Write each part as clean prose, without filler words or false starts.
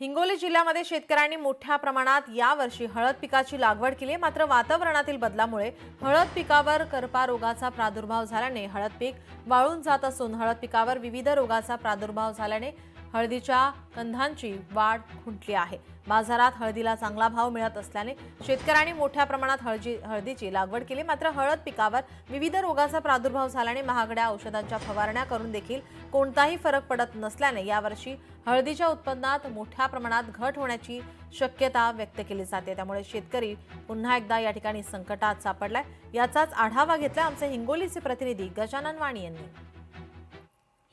हिंगोली जिल्ह्यामध्ये शेतकऱ्यांनी मोठ्या प्रमाणात यावर्षी हळद पिकाची लागवड केली, मात्र वातावरणातील बदलामुळे हळद पिकावर करपा रोगाचा प्रादुर्भाव झाल्याने हळद पीक वाळून जात असून हळद पिकावर विविध रोगाचा प्रादुर्भाव झाल्याने हळदीच्या कंधांची वाढ खुंटली आहे। बाजारात हळदीला चांगला भाव मिळत असल्याने शेतकऱ्यांनी मोठ्या प्रमाणात हळदीची लागवड केली, मात्र हळद पिकावर विविध रोगाचा प्रादुर्भाव झाल्याने महागड्या औषधांच्या फवारण्या करून देखील कोणताही फरक पडत नसल्याने यावर्षी हळदीच्या उत्पन्नात मोठ्या प्रमाणात घट होण्याची शक्यता व्यक्त केली जाते। त्यामुळे शेतकरी पुन्हा एकदा या ठिकाणी संकटात सापडलाय। याचाच आढावा घेतला आमचे हिंगोलीचे प्रतिनिधी गजानन वाणी यांनी।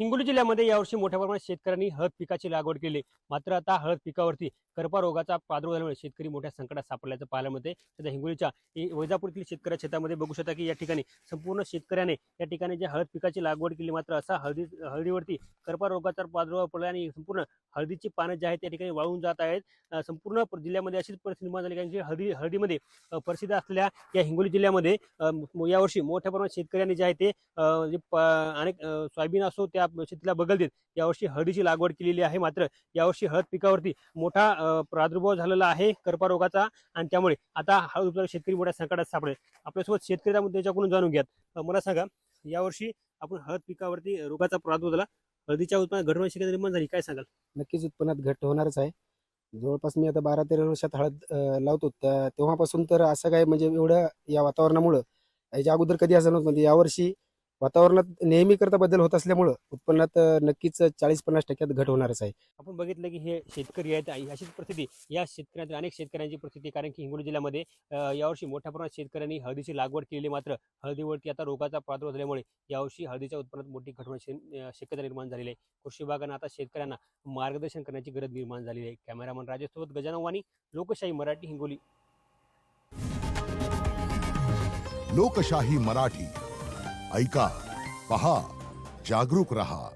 हिंगोली जिल्ह्यामध्ये यावर्षी मोठ्या प्रमाणात शेतकऱ्यांनी हळद पिकाची लागवड केली, मात्र आता हळद पिकावरती करपा रोगाचा प्रादुर्भाव झाल्यामुळे शेतकरी मोठ्या संकटात सापडल्याचं पाहायला मिळते। सध्या हिंगोलीच्या वैजापूरतील शेतकऱ्या शेतामध्ये बघू शकता की या ठिकाणी संपूर्ण शेतकऱ्याने या ठिकाणी जे हळद पिकाची लागवड केली, मात्र असा हळदीवरती करपा रोगाचा प्रादुर्भाव पडला आणि संपूर्ण हळदीची पानं जे आहेत त्या ठिकाणी वाळून जात आहेत। संपूर्ण जिल्ह्यामध्ये अशीच परिस्थिती निर्माण झाली, कारण हळदीमध्ये प्रसिद्ध असलेल्या या हिंगोली जिल्ह्यामध्ये यावर्षी मोठ्या प्रमाणात शेतकऱ्यांनी जे आहे ते अनेक सोयाबीन असो त्या शेतीला बगल देत यावर्षी हळदीची लागवड केलेली आहे। मात्र यावर्षी हळद पिकावरती मोठा प्रादुर्भाव झालेला आहे करपा रोगाचा, आणि त्यामुळे आता हळद उत्पादक शेतकरी मोठ्या संकटात सापडले। आपल्यासोबत शेतकरी त्याच्याकडून जाणून घ्यात। मला सांगा, यावर्षी आपण हळद पिकावरती रोगाचा प्रादुर्भाव झाला, हळदीच्या उत्पन्नात घट होण्याची शक्यता निर्माण झाली, काय सांगाल? नक्कीच उत्पन्नात घट होणारच आहे। जवळपास मी आता 12-13 वर्षात हळद लावतो, तेव्हापासून तर असं काय म्हणजे एवढं या वातावरणामुळे याच्या अगोदर कधी असं नव्हतं। म्हणजे यावर्षी वातावरणात नेहमी करता बदल होत असल्यामुळे उत्पन्नात नक्कीच 40-50% घट होणारच आहे। आपण बघितलं की हे शेतकरी आहेत, अशीच परिस्थिती या शेतकऱ्यांची अनेक शेतकऱ्यांची परिस्थिती, कारण की हिंगोली जिल्ह्यामध्ये यावर्षी मोठ्या प्रमाणात शेतकऱ्यांनी हळदीची लागवड केली, मात्र हळदीवरती आता रोगाचा प्रादुर्भाव झाल्यामुळे यावर्षी हळदीच्या उत्पन्नात मोठी घट होण्याची शक्यता निर्माण झालेली आहे। कृषी विभागानं आता शेतकऱ्यांना मार्गदर्शन करण्याची गरज निर्माण झालेली आहे। कॅमेरामन राजेशसोबत गजानन वाणी, लोकशाही मराठी, हिंगोली। लोकशाही मराठी, ऐका, पहा, जागरूक रहा।